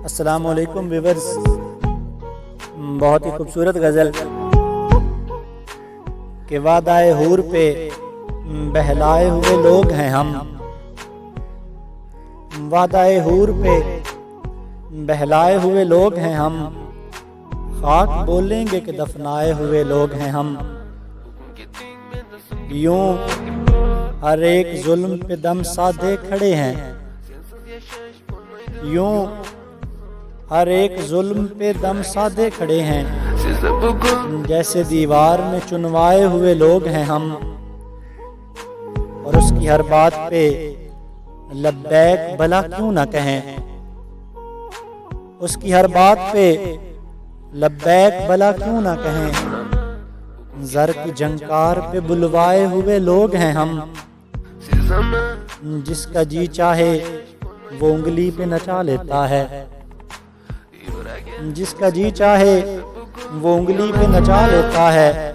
السلام علیکم ویورز، بہت ہی خوبصورت غزل کہ وعدہ حور پہ بہلائے ہوئے لوگ ہیں ہم، وعدہ حور پہ بہلائے ہوئے لوگ ہیں ہم، خاک بولیں گے کہ دفنائے ہوئے لوگ ہیں ہم۔ یوں ہر ایک ظلم پہ دم سادھے کھڑے ہیں، یوں ہر ایک ظلم پہ دم سادھے کھڑے ہیں، جیسے دیوار میں چنوائے ہوئے لوگ ہیں ہم، اور اس کی ہر بات پہ لبیک بھلا کیوں نہ کہیں، اس کی ہر بات پہ لبیک بھلا کیوں نہ کہیں، زر کی جنکار پہ بلوائے ہوئے لوگ ہیں ہم، جس کا جی چاہے وہ انگلی پہ نچا لیتا ہے، جس کا جی چاہے وہ انگلی پہ نچا لیتا ہے،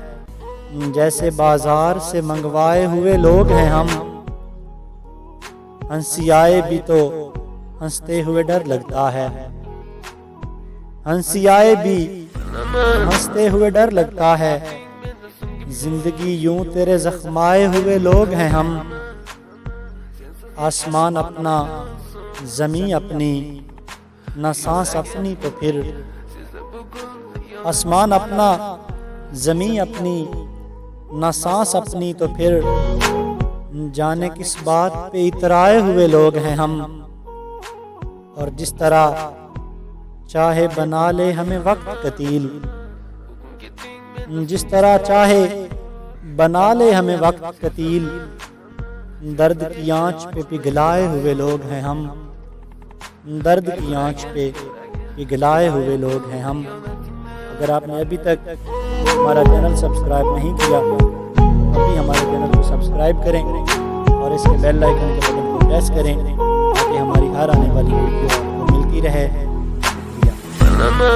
جیسے بازار سے منگوائے ہوئے لوگ ہیں ہم۔ ہنسی آئے بھی تو ہنستے ہوئے ڈر لگتا ہے، ہنسی آئے بھی ہنستے ہوئے ڈر لگتا ہے، زندگی یوں تیرے زخمائے ہوئے لوگ ہیں ہم۔ آسمان اپنا زمین اپنی نہ سانس اپنی تو پھر، آسمان اپنا زمین اپنی نہ سانس اپنی تو پھر، جانے کس بات پہ اترائے ہوئے لوگ ہیں ہم، اور جس طرح چاہے بنا لے ہمیں وقت قتیل، جس طرح چاہے بنا لے ہمیں وقت قتیل، درد کی آنچ پہ پگھلائے ہوئے لوگ ہیں ہم، درد کی آنچ پہ پگھلائے ہوئے لوگ ہیں ہم۔ اگر آپ نے ابھی تک ہمارا چینل سبسکرائب نہیں کیا ابھی ہمارے چینل کو سبسکرائب کریں اور اس کے بیل آئیکن کے بٹن کو پریس کریں تاکہ ہماری ہر آنے والی ویڈیو آپ کو ملتی رہے۔